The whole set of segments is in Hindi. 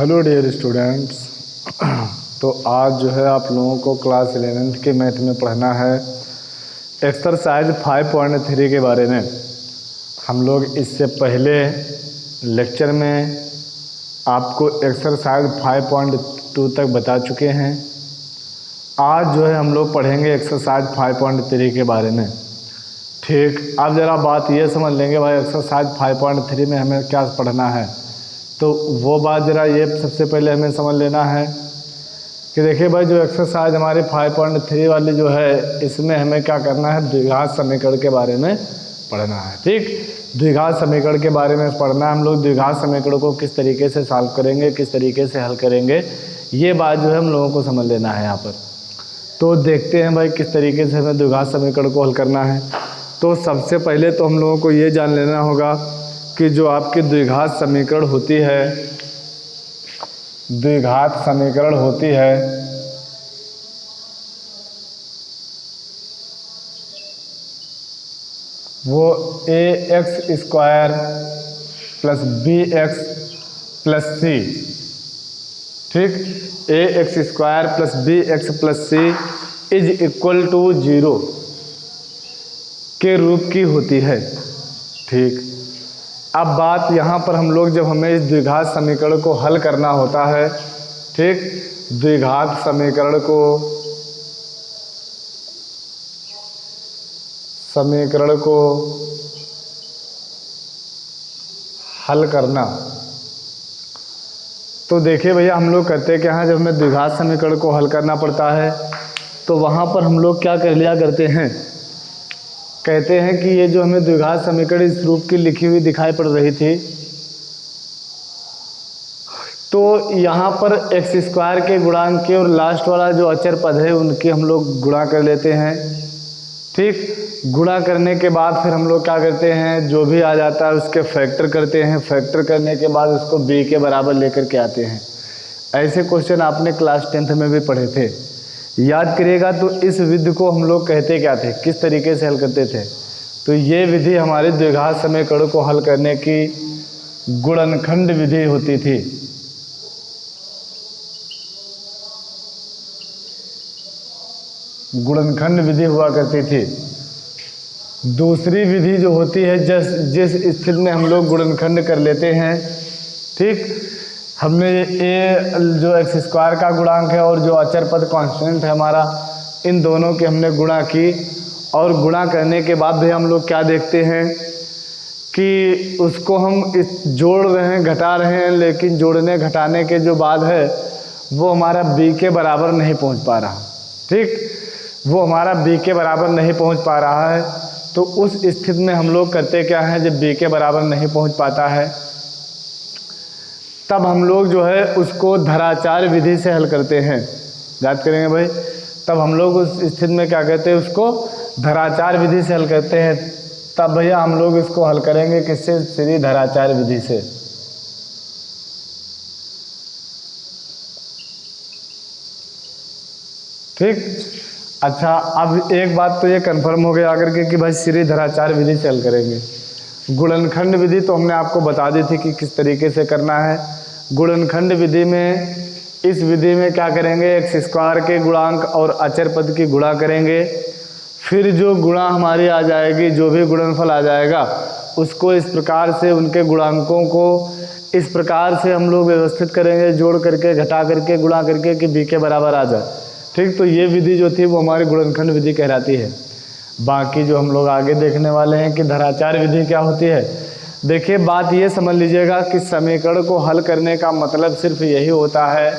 Hello dear students. तो आज जो है आप लोगों को क्लास 11th के मैथ में पढ़ना है एक्सरसाइज 5.3 के बारे में। हम लोग इससे पहले लेक्चर में आपको एक्सरसाइज 5.2 तक बता चुके हैं। आज जो है हम लोग पढ़ेंगे एक्सरसाइज 5.3 के बारे में। ठीक, अब ज़रा बात ये समझ लेंगे भाई एक्सरसाइज 5.3 में हमें क्या पढ़ना है। तो वो बात ज़रा ये सबसे पहले हमें समझ लेना है कि देखिए भाई जो एक्सरसाइज हमारी 5.3 वाली जो है इसमें हमें क्या करना है, द्विघात समीकरण के बारे में पढ़ना है। ठीक, द्विघात समीकरण के बारे में पढ़ना है। हम लोग द्विघात समीकरण को किस तरीके से सॉल्व करेंगे, किस तरीके से हल करेंगे, ये बात जो है हम लोगों को समझ लेना है यहाँ पर। तो देखते हैं भाई किस तरीके से हमें द्विघात समीकरण को हल करना है। तो सबसे पहले तो हम लोगों को ये जान लेना होगा कि जो आपकी द्विघात समीकरण होती है, द्विघात समीकरण होती है वो ax² plus bx plus c। ठीक, ax² plus bx plus c is equal to 0 के रूप की होती है। ठीक, अब बात यहाँ पर हम लोग जब हमें इस द्विघात समीकरण को हल करना होता है, ठीक, द्विघात समीकरण को हल करना, तो देखिए भैया हम लोग करते क्या हैं, जब हमें द्विघात समीकरण को हल करना पड़ता है तो वहाँ पर हम लोग क्या कर लिया करते हैं, कहते हैं कि ये जो हमें द्विघात समीकरण इस रूप की लिखी हुई दिखाई पड़ रही थी, तो यहाँ पर x² के गुणांक के और लास्ट वाला जो अचर पद है उनके हम लोग गुणा कर लेते हैं। ठीक, गुणा करने के बाद फिर हम लोग क्या करते हैं, जो भी आ जाता है उसके फैक्टर करते हैं। फैक्टर करने के बाद उसको b के बराबर लेकर के आते हैं। ऐसे क्वेश्चन आपने क्लास 10th में भी पढ़े थे, याद करिएगा। तो इस विधि को हम लोग कहते क्या थे, किस तरीके से हल करते थे, तो ये विधि हमारे द्विघात समीकरण को हल करने की गुणनखंड विधि होती थी। गुणनखंड विधि हुआ करती थी। दूसरी विधि जो होती है जिस स्थिति में हम लोग गुणनखंड कर लेते हैं, ठीक, हमने ये जो x² का गुणांक है और जो अचर पद कांस्टेंट है हमारा, इन दोनों के हमने गुणा की, और गुणा करने के बाद भी हम लोग क्या देखते हैं कि उसको हम जोड़ रहे हैं, घटा रहे हैं, लेकिन जोड़ने घटाने के जो बाद है वो हमारा b के बराबर नहीं पहुंच पा रहा। ठीक, वो हमारा b के बराबर नहीं पहुंच पा रहा है। तो उस स्थिति में हम लोग करते क्या हैं, जब b के बराबर नहीं पहुंच पाता है तब हम लोग जो है उसको धराचार विधि से हल करते हैं। याद करेंगे भाई, तब हम लोग उस स्थिति में क्या कहते हैं, उसको धराचार विधि से हल करते हैं। तब भैया हम लोग इसको हल करेंगे किससे, सीधी धराचार विधि से। ठीक, अच्छा, अब एक बात तो ये कंफर्म हो गया आकर के कि भाई सीधी धराचार विधि से हल करेंगे। गुणनखंड विधि तो हमने आपको बता दी थी कि किस तरीके से करना है। गुणनखंड विधि में, इस विधि में क्या करेंगे, x² के गुणांक और अचर पद की गुणा करेंगे। फिर जो गुणा हमारी आ जाएगी, जो भी गुणनफल आ जाएगा उसको इस प्रकार से, उनके गुणांकों को इस प्रकार से हम लोग व्यवस्थित करेंगे, जोड़ करके, घटा करके, गुणा करके कि b के बराबर आ जाए। ठीक, तो ये विधि जो थी वो हमारी गुणनखंड विधि कहलाती है। बाकी जो हम लोग आगे देखने वाले हैं कि धराचार विधि क्या होती है, देखिए बात ये समझ लीजिएगा कि समीकरण को हल करने का मतलब सिर्फ यही होता है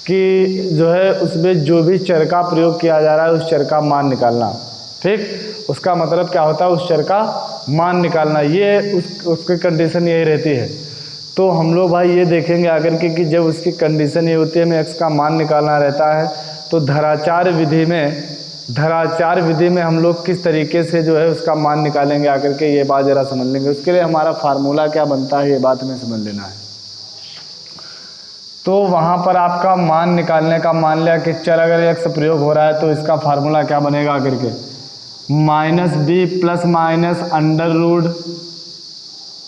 कि जो है उसमें जो भी चर का प्रयोग किया जा रहा है उस चर का मान निकालना। ठीक, उसका मतलब क्या होता है, उस चर का मान निकालना, ये उसकी कंडीशन यही रहती है। तो हम लोग भाई ये देखेंगे आकर के कि जब उसकी कंडीशन ये होती है हमें x का मान निकालना रहता है, तो धराचार विधि में हम लोग किस तरीके से जो है उसका मान निकालेंगे आकर के, ये बात ज़रा समझ लेंगे। उसके लिए हमारा फार्मूला क्या बनता है ये बात हमें समझ लेना है। तो वहाँ पर आपका मान निकालने का, मान लिया कि चल अगर x प्रयोग हो रहा है तो इसका फार्मूला क्या बनेगा आकर के, -b plus minus under root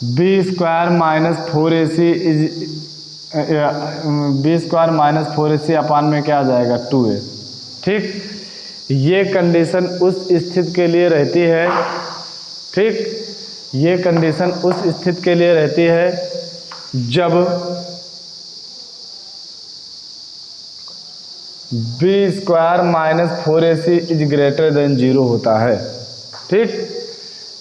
b² - 4ac b square minus 4ac upon में क्या आ जाएगा 2a। ठीक, ये कंडीशन उस स्थिति के लिए रहती है। ठीक, ये कंडीशन उस स्थिति के लिए रहती है जब b square minus 4ac is greater than 0 होता है। ठीक,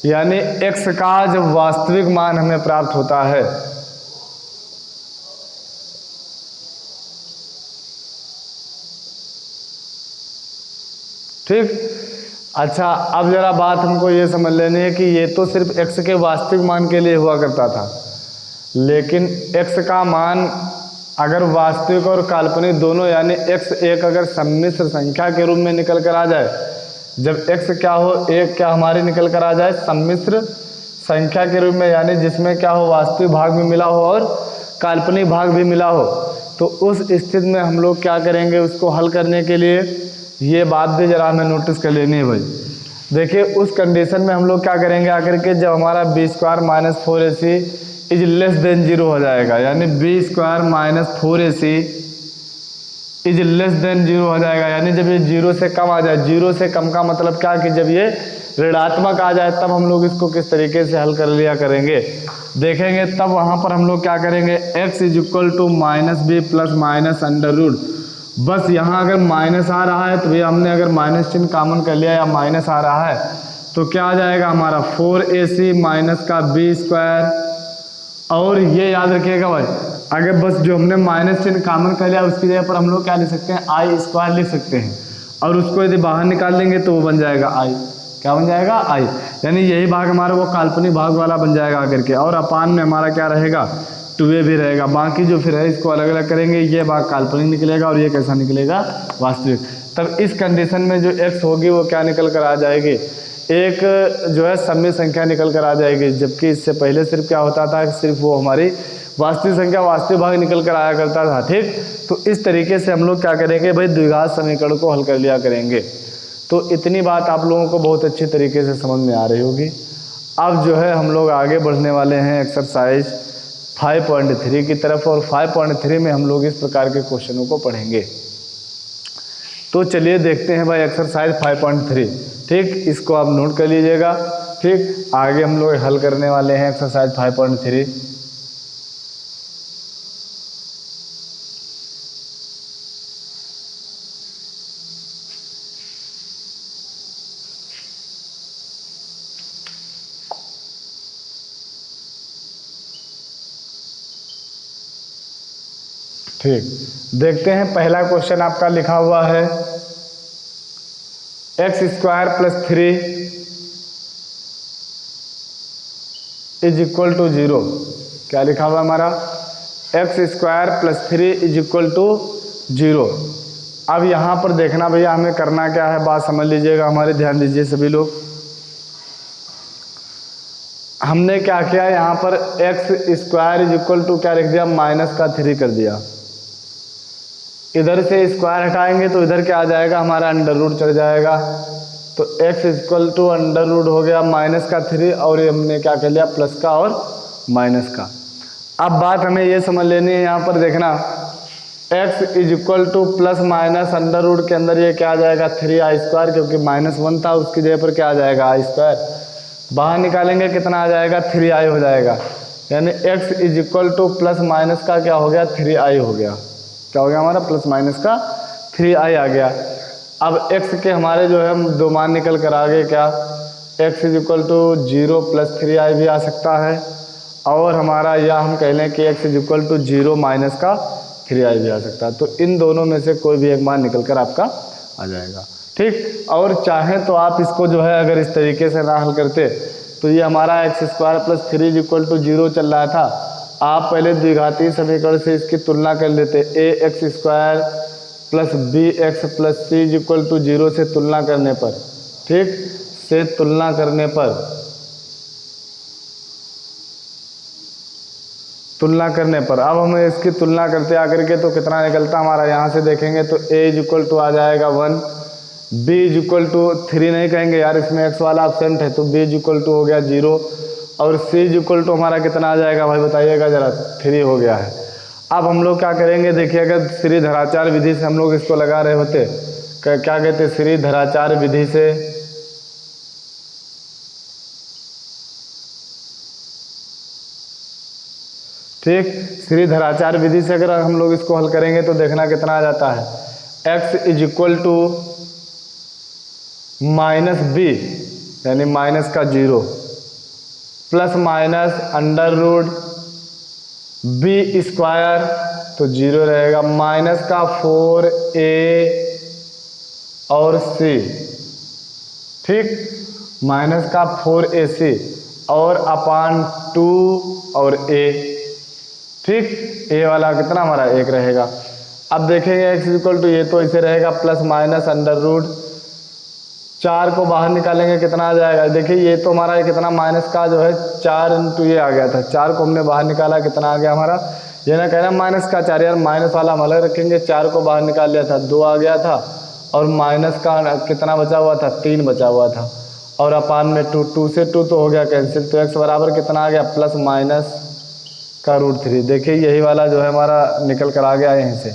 यानी x का जब वास्तविक मान हमें प्राप्त होता है ठीक। अच्छा, अब जरा बात हमको ये समझ लेनी है कि ये तो सिर्फ x के वास्तविक मान के लिए हुआ करता था, लेकिन x का मान अगर वास्तविक और काल्पनिक दोनों यानी x एक अगर सम्मिश्र संख्या के रूप में निकल कर आ जाए, जब x क्या हो एक क्या हमारी निकल कर आ जाए सम्मिश्र संख्या के रूप में, यानी जिसमें क्या हो वास्तविक भाग भी मिला हो और काल्पनिक भाग भी मिला हो, तो उस स्थिति में हम लोग क्या करेंगे, उसको हल करने के लिए ये बात भी जरा हमें नोटिस कर लेनी है भाई। देखिए उस कंडीशन में हम लोग क्या करेंगे आकर के, जब हमारा b square minus 4ac is less than 0 हो जाएगा, यानी b square minus 4ac is less than 0 हो जाएगा, यानी जब ये 0 से कम आ जाए। 0 से कम का मतलब क्या कि जब ये ऋणात्मक आ जाए तब हम लोग इसको किस तरीके से हल कर लिया करेंगे देखेंगे। तब वहाँ पर हम लोग क्या करेंगे, x is equal to minus b plus minus under root. बस यहाँ अगर माइनस आ रहा है तो भैया हमने अगर माइनस चिन्ह कॉमन कर लिया या माइनस आ रहा है तो क्या आ जाएगा हमारा 4ac माइनस का बी स्क्वायर। और ये याद रखिएगा भाई, अगर बस जो हमने माइनस चिन्ह कॉमन कर लिया उसकी जगह पर हम लोग क्या लिख सकते हैं, आई स्क्वायर लिख सकते हैं, और उसको यदि बाहर निकाल लेंगे तो वो बन जाएगा आई। क्या बन जाएगा, आई। यानी यही भाग हमारा वो काल्पनिक भाग वाला बन जाएगा आकर के, और अपान में हमारा क्या रहेगा 2a भी रहेगा। बाकी जो फिर है इसको अलग अलग करेंगे, ये भाग काल्पनिक निकलेगा और ये कैसा निकलेगा, वास्तविक। तब इस कंडीशन में जो x होगी वो क्या निकल कर आ जाएगी, एक जो है सम्मिश्र संख्या निकल कर आ जाएगी, जबकि इससे पहले सिर्फ क्या होता था कि सिर्फ वो हमारी वास्तविक संख्या वास्तविक भाग निकल कर आया करता था। ठीक, तो इस तरीके से हम लोग क्या करेंगे भाई, द्विघात समीकरण को हल कर लिया करेंगे। तो इतनी बात आप लोगों को बहुत अच्छी तरीके से समझ में आ रही होगी। अब जो है हम लोग आगे बढ़ने वाले हैं एक्सरसाइज 5.3 की तरफ, और 5.3 में हम लोग इस प्रकार के क्वेश्चनों को पढ़ेंगे। तो चलिए देखते हैं भाई एक्सरसाइज 5.3। ठीक, इसको आप नोट कर लीजिएगा। ठीक, आगे हम लोग हल करने वाले हैं एक्सरसाइज 5.3। ठीक, देखते हैं पहला क्वेश्चन आपका लिखा हुआ है x square plus 3 is equal to 0। क्या लिखा हुआ हमारा, x square plus 3 is equal to 0। अब यहाँ पर देखना भैया हमें करना क्या है, बात समझ लीजिएगा हमारे, ध्यान दीजिए सभी लोग। हमने क्या किया, यहाँ पर x square is equal to क्या लिख दिया, माइनस का 3 कर दिया। इधर से स्क्वायर हटाएंगे तो इधर क्या आ जाएगा हमारा, अंडर रूट चढ़ जाएगा। तो x equal to under root हो गया माइनस का 3, और ये हमने क्या कर लिया प्लस का और माइनस का। अब बात हमें ये समझ लेनी है, यहाँ पर देखना x is equal to plus minus under root के अंदर ये क्या आ जाएगा 3i स्क्वायर, क्योंकि -1 था उसकी जगह पर क्या आ जाएगा i स्क्वायर। बाहर निकालेंगे कितना आ जाएगा 3i हो जाएगा, यानी x is equal to plus minus का क्या हो गया 3i हो गया। क्या हो गया हमारा, प्लस माइनस का 3i आ गया। अब x के हमारे जो है दो मान निकल कर आ गए, क्या x is equal to 0 plus 3i भी आ सकता है, और हमारा या हम कह लें कि x is equal to 0 minus का 3i भी आ सकता है। तो इन दोनों में से कोई भी एक मान निकल कर आपका आ जाएगा। ठीक, और चाहें तो आप इसको जो है अगर इस तरीके से ना हल करते तो ये हमारा x square plus 3 is equal to 0 चल रहा था, आप पहले द्विघातीय समीकरण से इसकी तुलना कर लेते, ax square plus bx plus c is equal to 0 से तुलना करने पर, ठीक, से तुलना करने पर अब हम इसकी तुलना करते आकर के तो कितना निकलता हमारा, यहाँ से देखेंगे तो a इज इक्वल टू आ जाएगा 1, b इज इक्वल टू 3 नहीं कहेंगे यार, इसमें x वाला एब्सेंट है, तो b इज इक्वल टू हो गया 0, और c इज इक्वल टू हमारा कितना आ जाएगा भाई बताइएगा जरा, 3 हो गया है। अब हम लोग क्या करेंगे, देखिए अगर श्रीधराचार्य विधि से हम लोग इसको लगा रहे होते, क्या कहते हैं, श्रीधराचार्य विधि से ठीक, श्रीधराचार्य विधि से अगर हम लोग इसको हल करेंगे तो देखना कितना आ जाता है, x is equal to minus b यानी माइनस का 0 plus minus under root b square तो 0 रहेगा, माइनस का 4a और c, ठीक, माइनस का 4ac और अपान 2 और a, ठीक, a वाला कितना हमारा 1 रहेगा। अब देखेंगे x इक्वल टू, ये तो ऐसे रहेगा प्लस माइनस अंडर रूट 4 को बाहर निकालेंगे कितना आ जाएगा, देखिए ये तो हमारा कितना माइनस का जो है 4 इंटू ये आ गया था, 4 को हमने बाहर निकाला कितना आ गया हमारा, ये ना कहना माइनस का 4, यार माइनस वाला हम अलग रखेंगे, 4 को बाहर निकाल लिया था 2 आ गया था और माइनस का कितना बचा हुआ था 3 बचा हुआ था और अपान में 2, 2 से 2 तो हो गया कैंसिल, तो x बराबर कितना आ गया प्लस माइनस का √3। देखिए यही वाला जो है हमारा निकल कर आ गया यहीं से।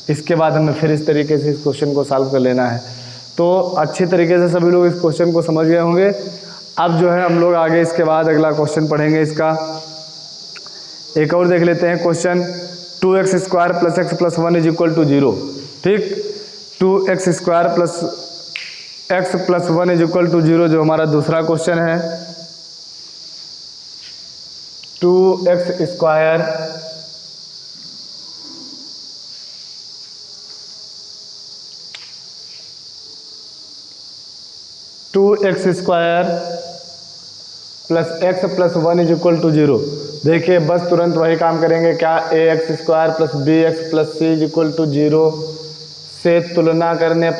इसके बाद हमें फिर इस तरीके से इस क्वेश्चन को सॉल्व कर लेना है। तो अच्छी तरीके से सभी लोग इस क्वेश्चन को समझ गए होंगे। अब जो है हम लोग आगे इसके बाद अगला क्वेश्चन पढ़ेंगे, इसका एक और देख लेते हैं question. 2x square plus x plus 1 is equal to 0, ठीक, 2x square plus x plus 1 is equal to 0 जो हमारा दूसरा क्वेश्चन है। 2x square plus x plus 1 is equal to 0। देखिए बस तुरंत वही काम करेंगे, क्या ax square plus bx plus c is equal to 0 से तुलना करने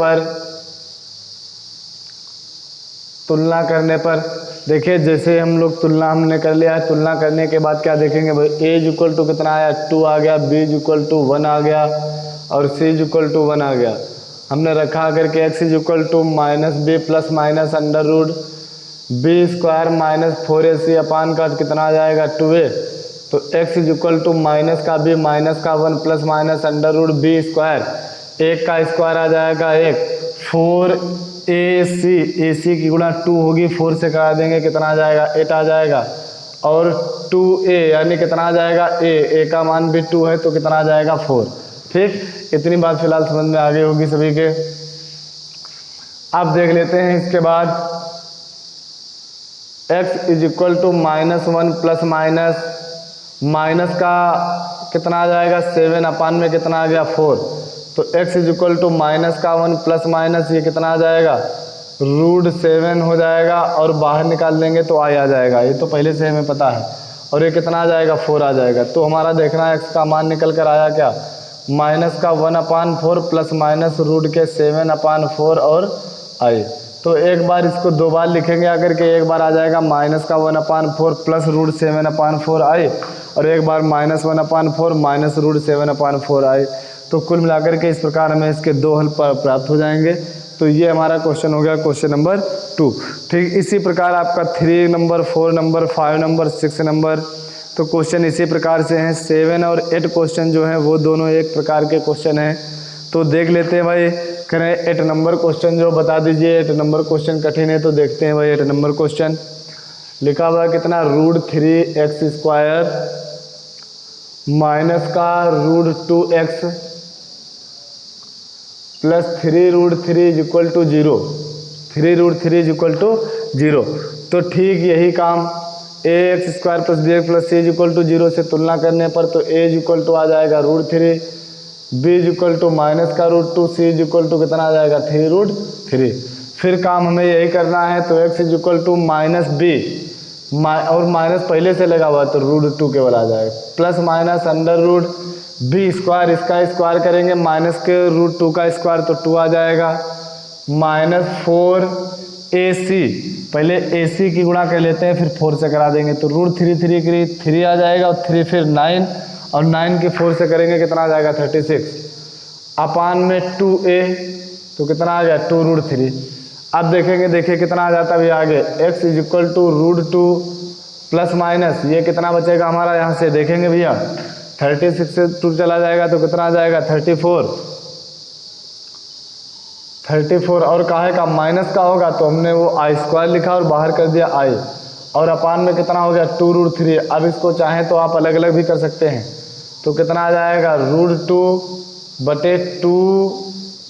पर देखिए जैसे हम लोग तुलना हमने कर लिया है, तुलना करने के बाद क्या देखेंगे भाई, a इज इक्वल टू कितना आया 2 आ गया, b इज इक्वल टू 1 आ गया और c इज इक्वल टू 1 आ गया। हमने रखा करके x is equal to minus b plus minus under root b square minus 4ac upon का कितना आ जाएगा 2a, तो x is equal to minus का b माइनस का 1 plus minus under root b square, 1 का स्क्वायर आ जाएगा 1, 4ac की गुणा 2 होगी, 4 से करा देंगे कितना आ जाएगा 8 आ जाएगा और 2a यानी कितना आ जाएगा a का मान भी 2 है तो कितना आ जाएगा 4, ठीक। इतनी बात फिलहाल समझ में आ गई होगी सभी के। अब देख लेते हैं इसके बाद x is equal to -1 plus minus का कितना आ जाएगा 7 अपान में कितना आ गया 4, तो x is equal to minus का 1 प्लस माइनस ये कितना आ जाएगा √7 हो जाएगा और बाहर निकाल देंगे तो आ जाएगा, ये तो पहले से हमें पता है, और ये कितना आ जाएगा 4 आ जाएगा। तो हमारा देखना है x का मान निकल कर आया क्या, माइनस का 1/4 प्लस माइनस रूट के 7/4 और आई। तो एक बार इसको 2 बार लिखेंगे आकर के, एक बार आ जाएगा माइनस का 1/4 प्लस √7/4 आई और एक बार -1/4 माइनस √7/4 आई। तो कुल मिलाकर के इस प्रकार हमें इसके 2 हल प्राप्त हो जाएंगे। तो ये हमारा क्वेश्चन हो गया क्वेश्चन नंबर 2, ठीक। इसी प्रकार आपका 3 नंबर 4 नंबर 5 नंबर 6 नंबर, तो क्वेश्चन इसी प्रकार से हैं। 7 और 8 क्वेश्चन जो हैं वो दोनों एक प्रकार के क्वेश्चन हैं। तो देख लेते हैं भाई, करें 8 नंबर क्वेश्चन जो बता दीजिए, 8 नंबर क्वेश्चन कठिन है तो देखते हैं भाई। 8 नंबर क्वेश्चन लिखा हुआ है कितना, √3x स्क्वायर माइनस का √2x plus 3√3 is equal to 0, 3√3 is equal to 0। तो ठीक यही काम ax square plus bx plus c is equal to 0 से तुलना करने पर, तो a इज इक्वल टू आ जाएगा √3, b is equal to minus का √2, c इज इक्वल टू कितना आ जाएगा 3√3। फिर काम हमें यही करना है, तो x is equal to minus b और माइनस पहले से लगा हुआ तो √2 केवल आ जाएगा, plus minus under root b square, इसका स्क्वायर करेंगे माइनस के √2 का स्क्वायर तो 2 आ जाएगा, माइनस 4ac, पहले ac की गुणा कर लेते हैं फिर 4 से करा देंगे, तो √3 आ जाएगा और 3 फिर 9 और 9 के 4 से करेंगे कितना आ जाएगा 36 अपान में 2a, तो कितना आ गया 2√3। अब देखेंगे, देखिए कितना आ जाता है अभी आगे, x is equal to √2 plus minus ये कितना बचेगा हमारा यहाँ से देखेंगे भैया, 36 से 2 चला जाएगा तो कितना आ जाएगा 34 और काहे का माइनस का होगा तो हमने वो i² लिखा और बाहर कर दिया i और अपान में कितना हो गया 2√3। अब इसको चाहें तो आप अलग अलग भी कर सकते हैं, तो कितना आ जाएगा √2/2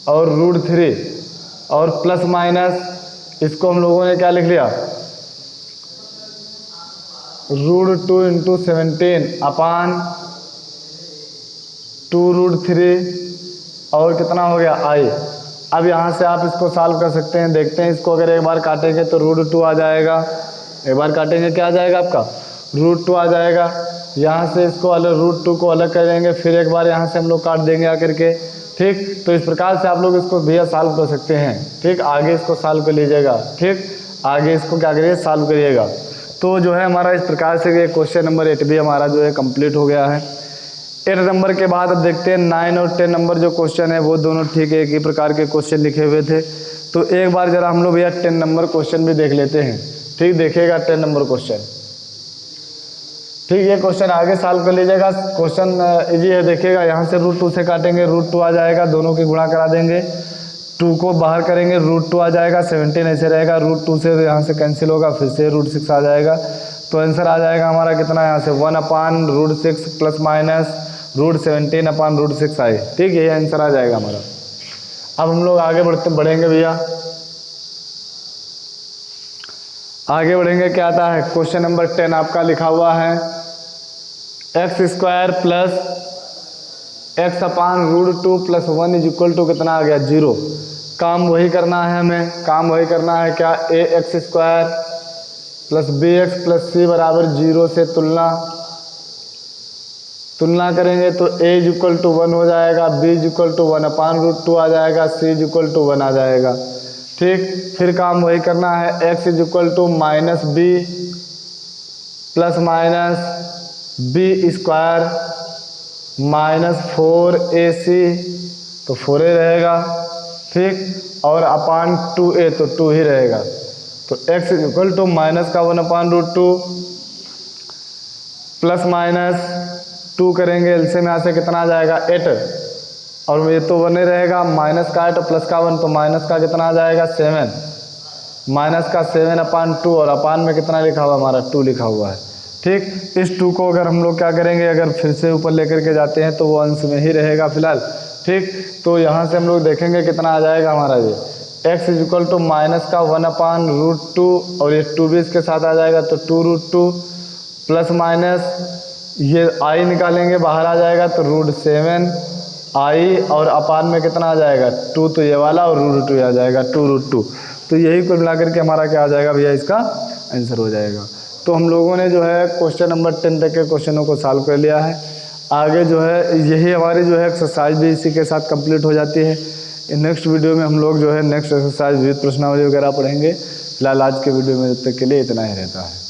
और √3 और प्लस माइनस इसको हम लोगों ने क्या लिख लिया √2 × 17 अपान 2√3 और कितना हो गया i। अब यहाँ से आप इसको सॉल्व कर सकते हैं। देखते हैं इसको, अगर एक बार काटेंगे तो √2 आ जाएगा, एक बार काटेंगे क्या आ जाएगा आपका √2 आ जाएगा। यहाँ से इसको अलग √2 को अलग कर देंगे, फिर एक बार यहाँ से हम लोग काट देंगे आकर के। ठीक, तो इस प्रकार से आप लोग इसको भैया सॉल्व कर सकते हैं। ठीक, आगे इसको सॉल्व कर लीजिएगा। ठीक, आगे इसको क्या करिए सॉल्व करिएगा। तो जो है हमारा इस प्रकार से ये क्वेश्चन नंबर 8 भी हमारा जो है कंप्लीट हो गया है। 8 नंबर के बाद अब देखते हैं 9 और 10 नंबर जो क्वेश्चन है वो दोनों ठीक है, एक ही प्रकार के क्वेश्चन लिखे हुए थे। तो एक बार जरा हम लोग भैया 10 नंबर क्वेश्चन भी देख लेते हैं। ठीक, देखिएगा 10 नंबर क्वेश्चन। ठीक, ये क्वेश्चन आगे सॉल्व कर लीजिएगा। क्वेश्चन इजी है, देखिएगा यहाँ से √2 से काटेंगे √2 आ जाएगा, दोनों की गुणा करा देंगे, 2 को बाहर करेंगे √2 आ जाएगा, 17 ऐसे रहेगा, √2 से यहाँ से कैंसिल होगा, फिर से √6 आ जाएगा। तो आंसर आ जाएगा हमारा कितना यहाँ से 1/√6 प्लस माइनस √17/√6 आए। ठीक है, ये आंसर आ जाएगा हमारा। अब हम लोग आगे बढ़ेंगे भैया, आगे बढ़ेंगे। क्या आता है क्वेश्चन नंबर 10 आपका लिखा हुआ है x² प्लस x/√2 प्लस 1 = कितना आ गया 0। काम वही करना है हमें, काम वही करना है क्या ax² plus bx plus c बराबर 0 से तुलना करेंगे तो a = 1 हो जाएगा, b = 1/√2 आ जाएगा, c = 1 आ जाएगा। ठीक, फिर काम वही करना है x = -b plus minus b² -4ac तो 4a रहेगा। ठीक, और अपान 2a तो 2 ही रहेगा। तो x = -1/√2 प्लस माइनस 2 करेंगे, एलसीएम में यहाँ से कितना आ जाएगा 8 और ये तो 1 ही रहेगा, माइनस का 8 प्लस का 1 तो माइनस का कितना आ जाएगा 7, माइनस का 7/2 और अपान में कितना लिखा हुआ हमारा 2 लिखा हुआ है। ठीक, इस 2 को अगर हम लोग क्या करेंगे, अगर फिर से ऊपर लेकर के जाते हैं तो वो अंश में ही रहेगा फिलहाल। ठीक, तो यहाँ से हम लोग देखेंगे कितना आ जाएगा हमारा ये x = -1/√2 और ये 2 भी इसके साथ आ जाएगा तो 2√2 प्लस माइनस ये i निकालेंगे बाहर आ जाएगा तो √7i और अपान में कितना आ जाएगा 2 तो ये वाला और √2 आ जाएगा 2√2। तो यही कुल मिलाकर के हमारा क्या आ जाएगा भैया इसका आंसर हो जाएगा। तो हम लोगों ने जो है क्वेश्चन नंबर 10 तक के क्वेश्चनों को सॉल्व कर लिया है। आगे जो है यही हमारी जो है एक्सरसाइज भी इसी के साथ कंप्लीट हो जाती है। नेक्स्ट वीडियो में हम लोग जो है नेक्स्ट एक्सरसाइज विद प्रश्नावली वगैरह पढ़ेंगे। फिलहाल आज के वीडियो में जब तक के लिए इतना ही रहता है।